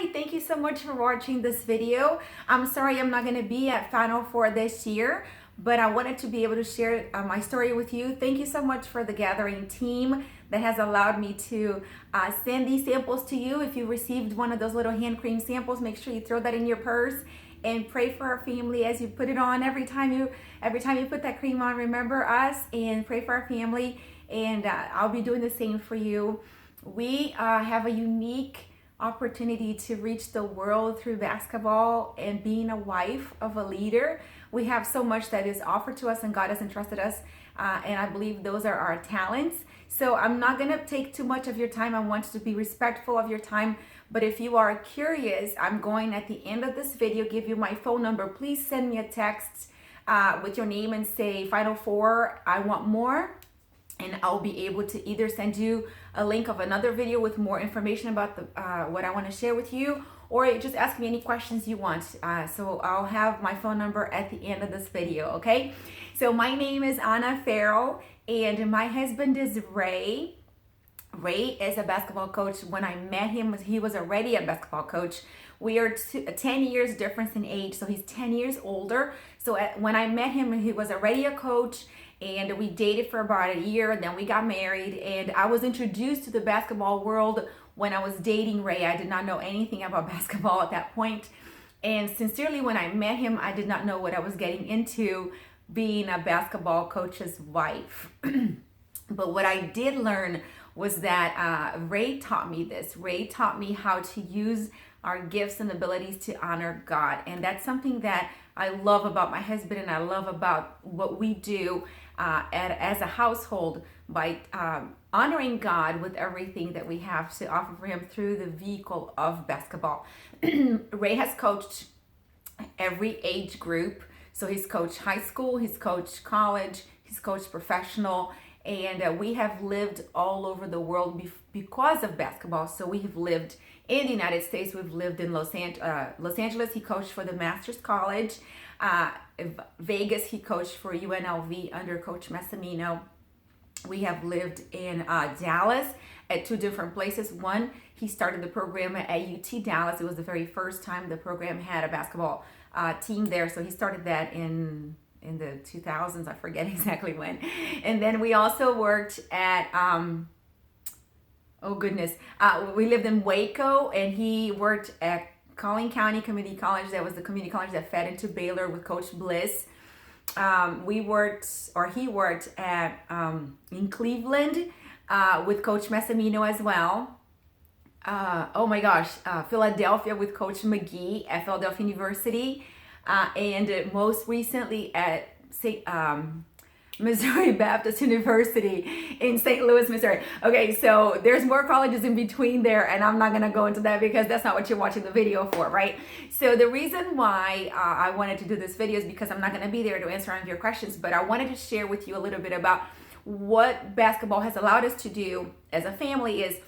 Hi, thank you so much for watching this video. I'm sorry I'm not going to be at Final Four this year, but I wanted to be able to share my story with you. Thank you so much for the Gathering team that has allowed me to send these samples to you. If you received one of those little hand cream samples, make sure you throw that in your purse and pray for our family as you put it on. Every time you put that cream on, remember us and pray for our family. And I'll be doing the same for you. We have a unique opportunity to reach the world through basketball and being a wife of a leader. We have so much that is offered to us and God has entrusted us, and I believe those are our talents. So I'm not going to take too much of your time. I want to be respectful of your time, but if you are curious, I'm going at the end of this video give you my phone number. Please send me a text with your name and say Final Four, I want more. And I'll be able to either send you a link of another video with more information about what I want to share with you, or just ask me any questions you want. So I'll have my phone number at the end of this video, okay? So my name is Anna Farrell, and my husband is Ray. Ray is a basketball coach. When I met him, he was already a basketball coach. We are 10 years difference in age, so he's 10 years older. So when I met him, he was already a coach, and we dated for about a year, and then we got married, and I was introduced to the basketball world when I was dating Ray. I did not know anything about basketball at that point, and sincerely, when I met him, I did not know what I was getting into being a basketball coach's wife. But what I did learn was that Ray taught me this. Ray taught me how to use our gifts and abilities to honor God. And that's something that I love about my husband, and I love about what we do as a household by honoring God with everything that we have to offer for him through the vehicle of basketball. Ray has coached every age group. So he's coached high school, he's coached college, he's coached professional, and we have lived all over the world because of basketball. So we have lived in the United States, we've lived in Los Angeles, he coached for the Masters College. Vegas, he coached for UNLV under Coach Massimino. We have lived in Dallas at two different places. One, he started the program at UT Dallas. It was the very first time the program had a basketball team there. So he started that in the 2000s. I forget exactly when. And then we also worked at, we lived in Waco, and he worked at Collin County Community College. That was the community college that fed into Baylor with Coach Bliss. He worked at in Cleveland with Coach Massimino as well. Philadelphia with Coach McGee at Philadelphia University, and most recently at Missouri Baptist University in St. Louis, Missouri. Okay, so there's more colleges in between there, and I'm not gonna go into that because that's not what you're watching the video for, right? So the reason why I wanted to do this video is because I'm not gonna be there to answer any of your questions, but I wanted to share with you a little bit about what basketball has allowed us to do as a family is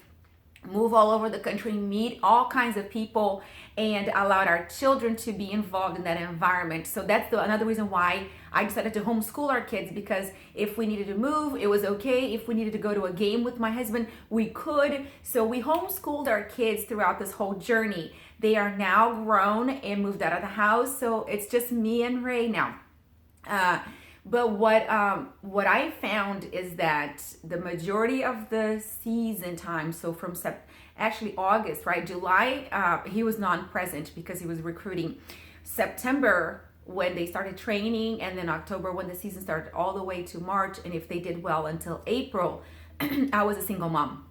move all over the country, meet all kinds of people, and allowed our children to be involved in that environment. So that's another reason why I decided to homeschool our kids, because if we needed to move, it was okay. If we needed to go to a game with my husband, we could. So we homeschooled our kids throughout this whole journey. They are now grown and moved out of the house, so it's just me and Ray now. But what I found is that the majority of the season time, so from August, right, July, he was non-present because he was recruiting. September, when they started training, and then October when the season started, all the way to March, and if they did well until April, I was a single mom.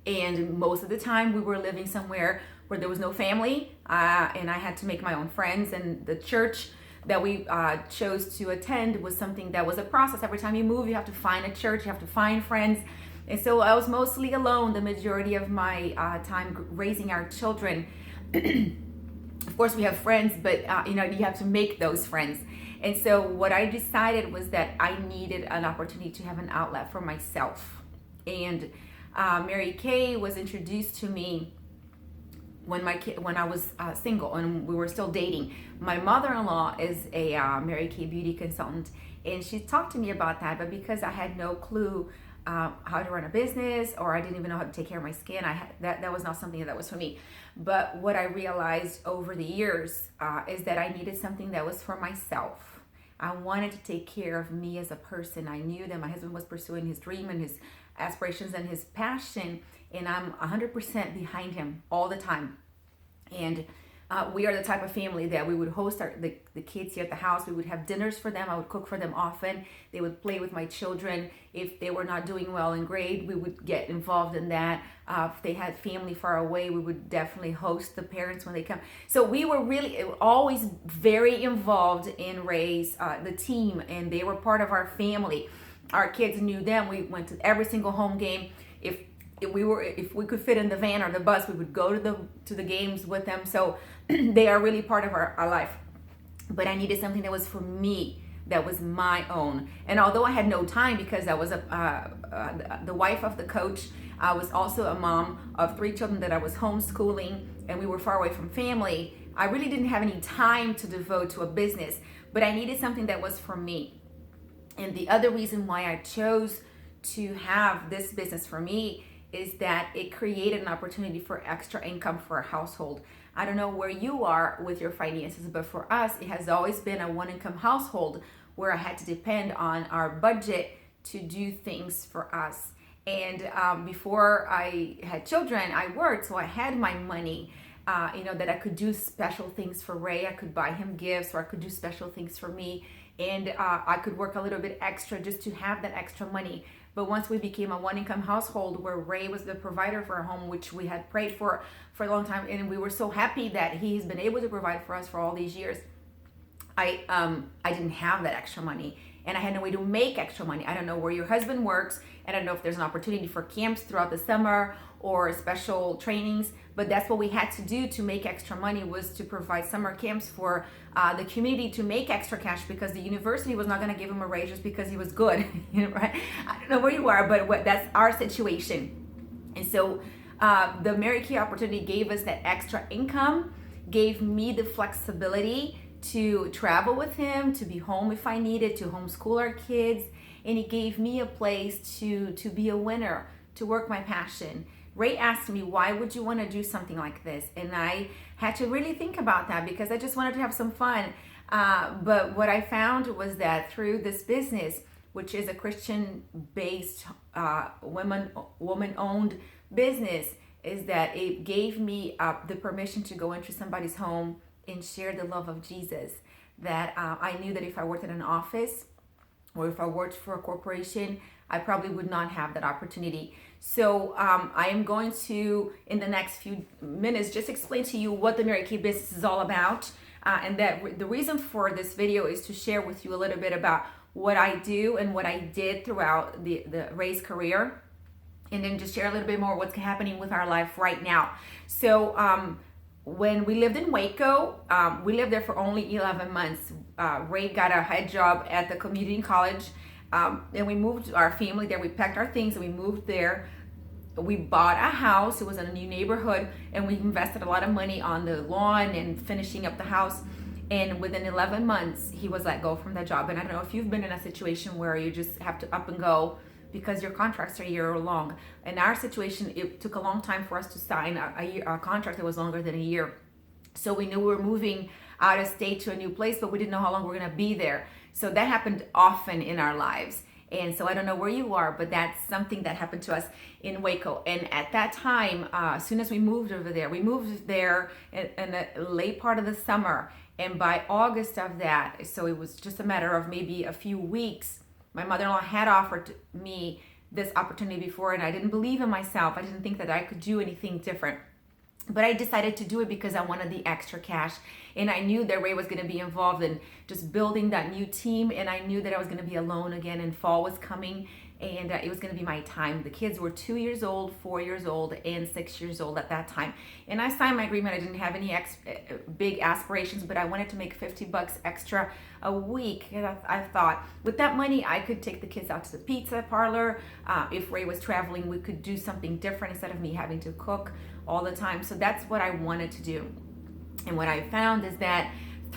And most of the time we were living somewhere where there was no family, and I had to make my own friends, and the church that we chose to attend was something that was a process. Every time you move, you have to find a church, you have to find friends. And so I was mostly alone the majority of my time raising our children. Of course, we have friends, but you have to make those friends. And so what I decided was that I needed an opportunity to have an outlet for myself. And Mary Kay was introduced to me when I was single and we were still dating. My mother-in-law is a Mary Kay beauty consultant, and she talked to me about that, but because I had no clue how to run a business, or I didn't even know how to take care of my skin. That was not something that was for me. But what I realized over the years is that I needed something that was for myself. I wanted to take care of me as a person. I knew that my husband was pursuing his dream and his aspirations and his passion, and I'm 100% behind him all the time. And we are the type of family that we would host the kids here at the house. We would have dinners for them. I would cook for them often. They would play with my children. If they were not doing well in grade, we would get involved in that. If they had family far away, we would definitely host the parents when they come. So we were really always very involved in Ray's, the team, and they were part of our family. Our kids knew them. We went to every single home game. If we could fit in the van or the bus, we would go to the games with them. So they are really part of our life. But I needed something that was for me, that was my own. And although I had no time, because I was the wife of the coach, I was also a mom of 3 children that I was homeschooling, and we were far away from family. I really didn't have any time to devote to a business, but I needed something that was for me. And the other reason why I chose to have this business for me is that it created an opportunity for extra income for a household. I don't know where you are with your finances, but for us, it has always been a one-income household where I had to depend on our budget to do things for us. And before I had children, I worked, so I had my money, that I could do special things for Ray. I could buy him gifts, or I could do special things for me. And I could work a little bit extra just to have that extra money. But once we became a one-income household where Ray was the provider for our home, which we had prayed for a long time, and we were so happy that he's been able to provide for us for all these years, I didn't have that extra money, and I had no way to make extra money. I don't know where your husband works, and I don't know if there's an opportunity for camps throughout the summer or special trainings, but that's what we had to do to make extra money, was to provide summer camps for the community to make extra cash, because the university was not going to give him a raise just because he was good. Right? I don't know where you are, but that's our situation. And so the Mary Kay opportunity gave us that extra income, gave me the flexibility to travel with him, to be home if I needed, to homeschool our kids, and it gave me a place to be a winner, to work my passion. Ray asked me, why would you want to do something like this? And I had to really think about that, because I just wanted to have some fun. But what I found was that through this business, which is a Christian-based, woman-owned business, is that it gave me the permission to go into somebody's home and share the love of Jesus. That I knew that if I worked in an office, or if I worked for a corporation, I probably would not have that opportunity. So I am going to, in the next few minutes, just explain to you what the Mary Kay business is all about. And that the reason for this video is to share with you a little bit about what I do and what I did throughout the Ray's career. And then just share a little bit more what's happening with our life right now. So when we lived in Waco, we lived there for only 11 months. Ray got a head job at the community college. And we moved our family there. We packed our things and we moved there. We bought a house. It was in a new neighborhood, and we invested a lot of money on the lawn and finishing up the house. And within 11 months, he was let go from that job. And I don't know if you've been in a situation where you just have to up and go because your contracts are a year long. In our situation, it took a long time for us to sign a contract that was longer than a year. So we knew we were moving out of state to a new place, but we didn't know how long we were going to be there. So that happened often in our lives. And so I don't know where you are, but that's something that happened to us in Waco. And at that time, as soon as we moved we moved there in the late part of the summer. And by August of that, so it was just a matter of maybe a few weeks, my mother-in-law had offered me this opportunity before, and I didn't believe in myself. I didn't think that I could do anything different. But I decided to do it because I wanted the extra cash. And I knew that Ray was going to be involved in just building that new team. And I knew that I was going to be alone again, and fall was coming. And it was going to be my time. The kids were 2 years old, 4 years old, and 6 years old at that time. And I signed my agreement. I didn't have any big aspirations, but I wanted to make $50 extra a week. And I thought with that money, I could take the kids out to the pizza parlor. If Ray was traveling, we could do something different instead of me having to cook all the time. So that's what I wanted to do. And what I found is that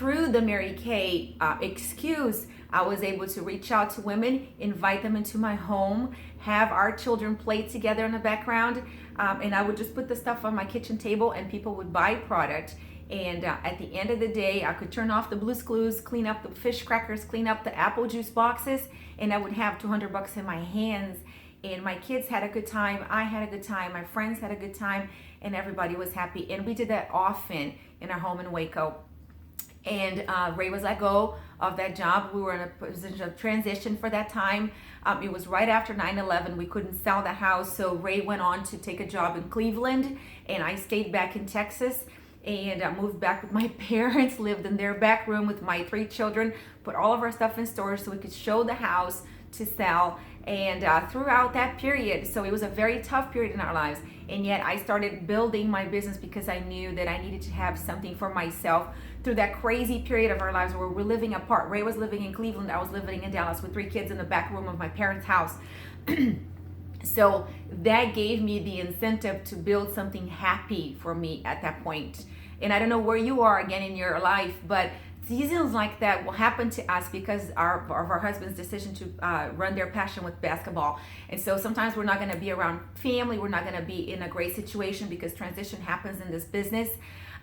through the Mary Kay excuse, I was able to reach out to women, invite them into my home, have our children play together in the background, and I would just put the stuff on my kitchen table and people would buy product. And at the end of the day, I could turn off the Blue's Clues, clean up the fish crackers, clean up the apple juice boxes, and I would have $200 in my hands. And my kids had a good time, I had a good time, my friends had a good time, and everybody was happy. And we did that often in our home in Waco. And Ray was let go of that job. We were in a position of transition for that time. It was right after 9/11. We couldn't sell the house, so Ray went on to take a job in Cleveland, and I stayed back in Texas. And I moved back with my parents, lived in their back room with my 3 children, put all of our stuff in storage so we could show the house to sell. And throughout that period, so it was a very tough period in our lives, and yet I started building my business because I knew that I needed to have something for myself through that crazy period of our lives where we're living apart. Ray was living in Cleveland, I was living in Dallas with 3 kids in the back room of my parents' house. So that gave me the incentive to build something happy for me at that point. And I don't know where you are again in your life, but seasons like that will happen to us because of our husband's decision to run their passion with basketball. And so sometimes we're not going to be around family, we're not going to be in a great situation because transition happens in this business.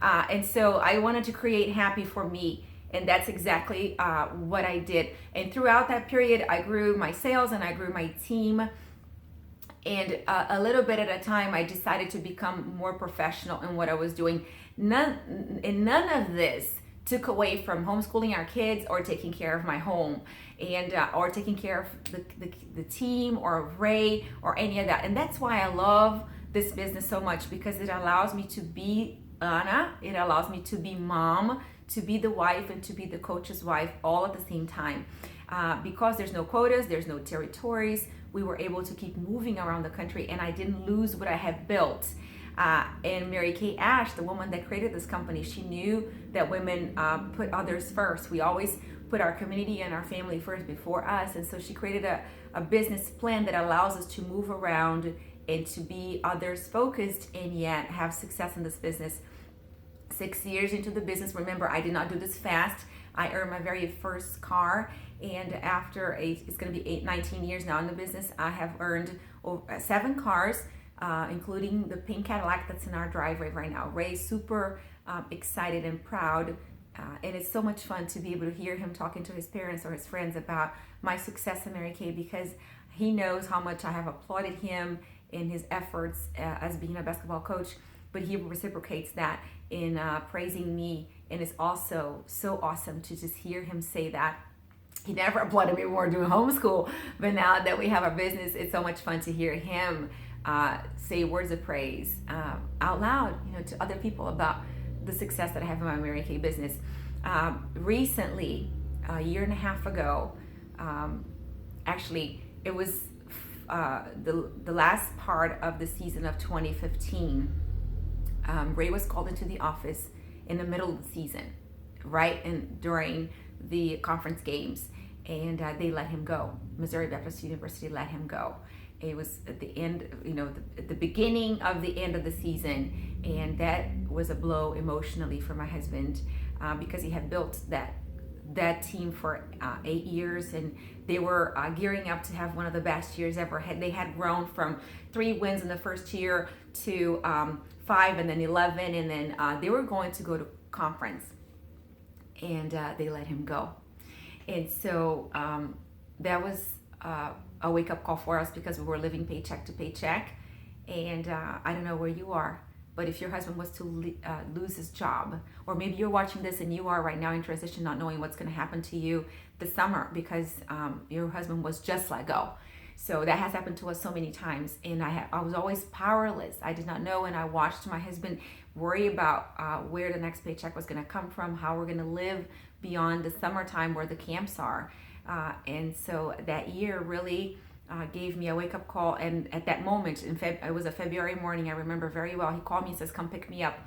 And so I wanted to create happy for me. And that's exactly what I did. And throughout that period, I grew my sales and I grew my team. And a little bit at a time, I decided to become more professional in what I was doing. None of this took away from homeschooling our kids or taking care of my home and or taking care of the team or Ray or any of that. And that's why I love this business so much, because it allows me to be Anna, it allows me to be mom, to be the wife, and to be the coach's wife all at the same time. Because there's no quotas, there's no territories, we were able to keep moving around the country, and I didn't lose what I had built. And Mary Kay Ash, the woman that created this company, she knew that women put others first. We always put our community and our family first before us. And so she created a business plan that allows us to move around and to be others focused and yet have success in this business. 6 years into the business, remember, I did not do this fast. I earned my very first car, and after it's going to be 19 years now in the business, I have earned 7 cars, including the pink Cadillac that's in our driveway right now. Ray's super excited and proud, and it's so much fun to be able to hear him talking to his parents or his friends about my success in Mary Kay, because he knows how much I have applauded him in his efforts as being a basketball coach, but he reciprocates that in praising me, and it's also so awesome to just hear him say that. He never applauded me when we were doing homeschool, but now that we have a business, it's so much fun to hear him say words of praise out loud, to other people about the success that I have in my Mary Kay business. Recently, a year and a half ago, actually, it was the last part of the season of 2015. Ray was called into the office in the middle of the season, right, and during the conference games, and they let him go. Missouri Baptist University let him go. It was at the end, at the beginning of the end of the season, and that was a blow emotionally for my husband because he had built that team for 8 years, and they were gearing up to have one of the best years ever. They had grown from 3 wins in the first year to 5 and then 11, and then they were going to go to conference, and they let him go. And so that was a wake-up call for us, because we were living paycheck to paycheck. And I don't know where you are, but if your husband was to lose his job, or maybe you're watching this and you are right now in transition, not knowing what's going to happen to you this summer because your husband was just let go. So that has happened to us so many times, and I was always powerless. I did not know, and I watched my husband worry about where the next paycheck was going to come from, how we're going to live beyond the summertime where the camps are. And so that year really gave me a wake-up call. And at that moment, it was a February morning, I remember very well, he called me and says, "Come pick me up."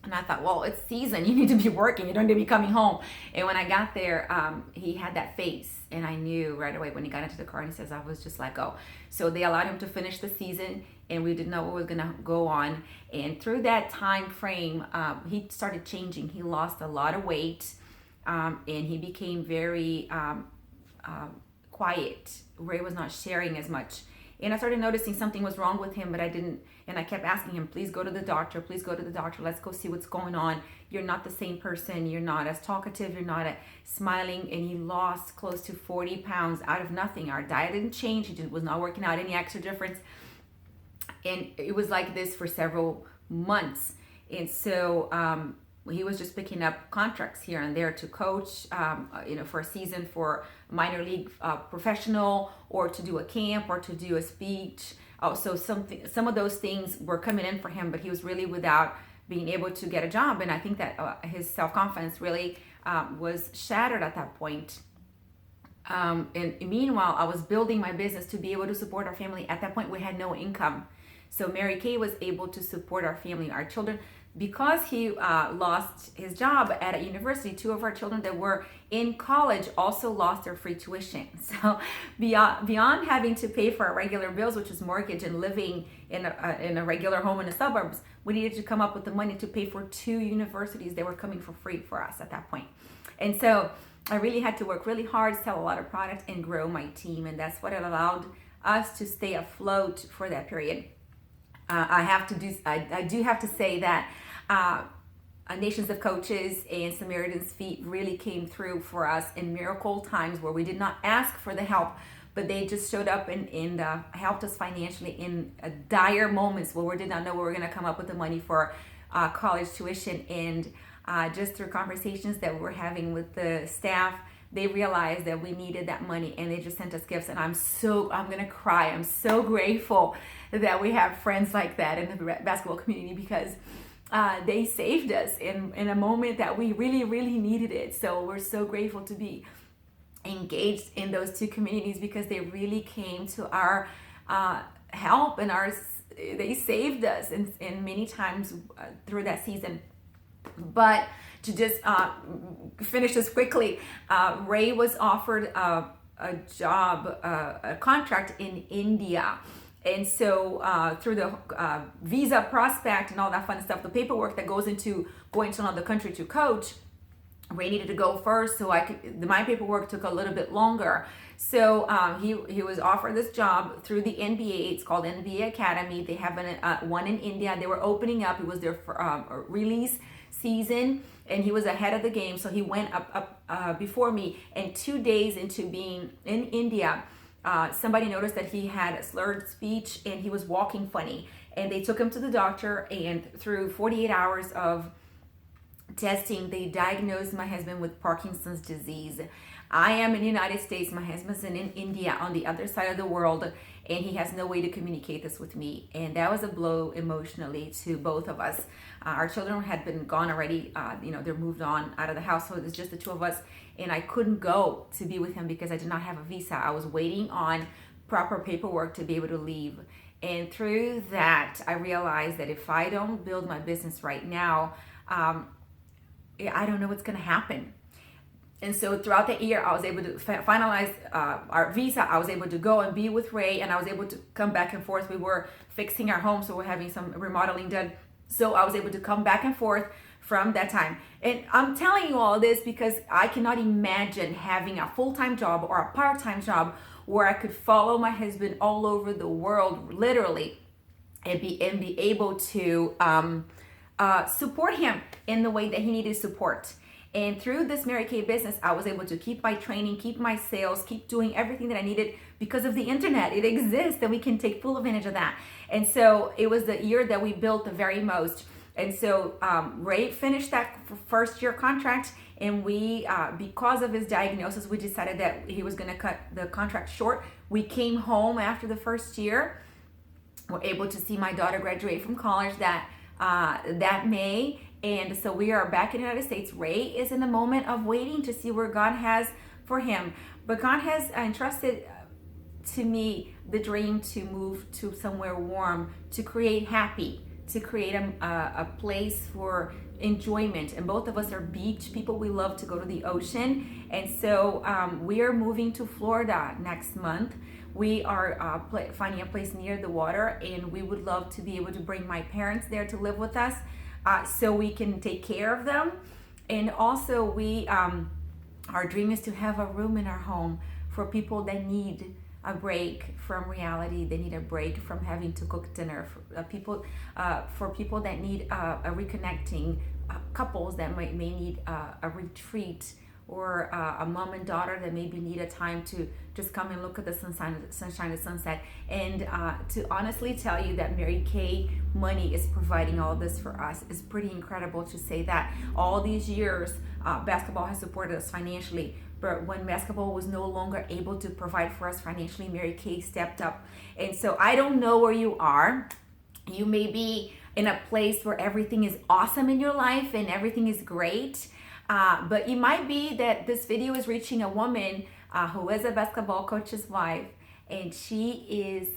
And I thought, well, it's season. You need to be working. You don't need to be coming home. And when I got there, he had that face. And I knew right away when he got into the car and he says, I was just let go. So they allowed him to finish the season, and we didn't know what was going to go on. And through that time frame, he started changing. He lost a lot of weight. and he became very quiet. Ray was not sharing as much. And I started noticing something was wrong with him, but I didn't. And I kept asking him, please go to the doctor. Please go to the doctor. Let's go see what's going on. You're not the same person. You're not as talkative. You're not smiling. And he lost close to 40 pounds out of nothing. Our diet didn't change. He was not working out any extra difference. And it was like this for several months. And so he was just picking up contracts here and there to coach, for a season for minor league professional, or to do a camp, or to do a speech. So some of those things were coming in for him, but he was really without being able to get a job. And I think that his self-confidence really was shattered at that point. And meanwhile, I was building my business to be able to support our family. At that point, we had no income. So Mary Kay was able to support our family, our children. Because he lost his job at a university, two of our children that were in college also lost their free tuition. So beyond having to pay for our regular bills, which is mortgage and living in a regular home in the suburbs, we needed to come up with the money to pay for two universities that were coming for free for us at that point. And so I really had to work really hard, sell a lot of product, and grow my team. And that's what allowed us to stay afloat for that period. I do have to say that Nations of Coaches and Samaritan's Feet really came through for us in miracle times where we did not ask for the help, but they just showed up and helped us financially in dire moments where we did not know we were going to come up with the money for college tuition. And just through conversations that we were having with the staff, they realized that we needed that money, and they just sent us gifts. And I'm going to cry. I'm so grateful that we have friends like that in the basketball community, because they saved us in a moment that we really, really needed it. So we're so grateful to be engaged in those two communities, because they really came to our help, and they saved us in many times through that season. But to just finish this quickly, Ray was offered a job, a contract in India. And so through the visa prospect and all that fun stuff, the paperwork that goes into going to another country to coach, Ray needed to go first, so my paperwork took a little bit longer. So he was offered this job through the NBA. It's called NBA Academy. They have one in India. They were opening up. It was their release season, and he was ahead of the game. So he went up before me. And 2 days into being in India, somebody noticed that he had a slurred speech and he was walking funny. And they took him to the doctor, and through 48 hours of testing, they diagnosed my husband with Parkinson's disease. I am in the United States. My husband's in India, on the other side of the world, and he has no way to communicate this with me. And that was a blow emotionally to both of us. Our children had been gone already. They're moved on out of the household. It's just the two of us, and I couldn't go to be with him because I did not have a visa. I was waiting on proper paperwork to be able to leave. And through that, I realized that if I don't build my business right now, I don't know what's going to happen. And so throughout that year, I was able to finalize our visa. I was able to go and be with Ray, and I was able to come back and forth. We were fixing our home, so we're having some remodeling done. So I was able to come back and forth from that time. And I'm telling you all this because I cannot imagine having a full-time job or a part-time job where I could follow my husband all over the world, literally, and be able to support him in the way that he needed support. And through this Mary Kay business, I was able to keep my training, keep my sales, keep doing everything that I needed because of the internet. It exists, and we can take full advantage of that. And so it was the year that we built the very most. And so Ray finished that first year contract, and we, because of his diagnosis, we decided that he was going to cut the contract short. We came home after the first year. We're able to see my daughter graduate from college that May. And so we are back in the United States. Ray is in the moment of waiting to see where God has for him. But God has entrusted to me the dream to move to somewhere warm, to create happy, to create a place for enjoyment. And both of us are beach people. We love to go to the ocean. And so we are moving to Florida next month. We are finding a place near the water, and we would love to be able to bring my parents there to live with us. So we can take care of them. And also we Our dream is to have a room in our home for people that need a break from reality. They need a break from having to cook dinner. For people that need a reconnecting, couples that may need a retreat, or a mom and daughter that maybe need a time to just come and look at the sunshine, the sunset. And to honestly tell you that Mary Kay Money is providing all this for us is pretty incredible to say that. All these years, basketball has supported us financially. But when basketball was no longer able to provide for us financially, Mary Kay stepped up. And so I don't know where you are. You may be in a place where everything is awesome in your life and everything is great. But it might be that this video is reaching a woman who is a basketball coach's wife, and she is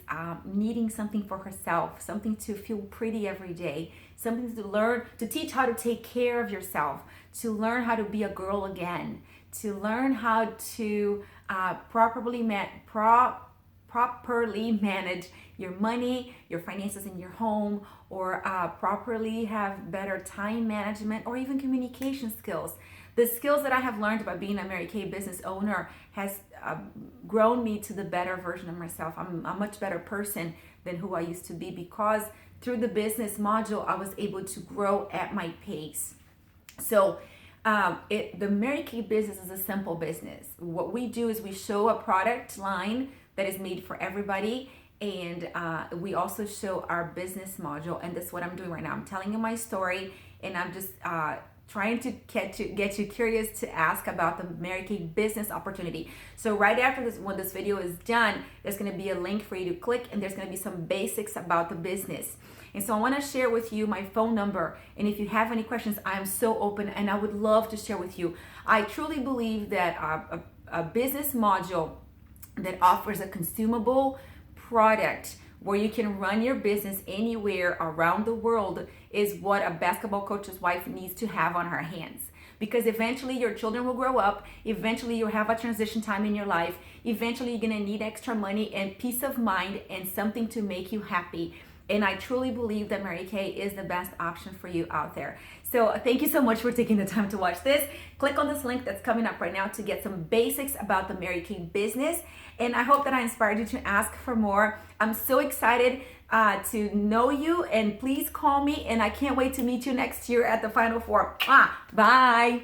needing something for herself, something to feel pretty every day, something to learn, to teach how to take care of yourself, to learn how to be a girl again, to learn how to properly manage your money, your finances in your home, or properly have better time management or even communication skills. The skills that I have learned by being a Mary Kay business owner has grown me to the better version of myself. I'm a much better person than who I used to be, because through the business module, I was able to grow at my pace. So the Mary Kay business is a simple business. What we do is we show a product line that is made for everybody, and we also show our business module. And that's what I'm doing right now. I'm telling you my story, and I'm just trying to get you curious to ask about the Mary Kay business opportunity. So right after this, when this video is done, there's going to be a link for you to click, and there's going to be some basics about the business. And so I want to share with you my phone number. And if you have any questions, I am so open, and I would love to share with you. I truly believe that a business module that offers a consumable product where you can run your business anywhere around the world is what a basketball coach's wife needs to have on her hands. Because eventually your children will grow up, eventually you'll have a transition time in your life, eventually you're gonna need extra money and peace of mind and something to make you happy. And I truly believe that Mary Kay is the best option for you out there. So thank you so much for taking the time to watch this. Click on this link that's coming up right now to get some basics about the Mary Kay business. And I hope that I inspired you to ask for more. I'm so excited to know you, and please call me, and I can't wait to meet you next year at the Final Four. Bye.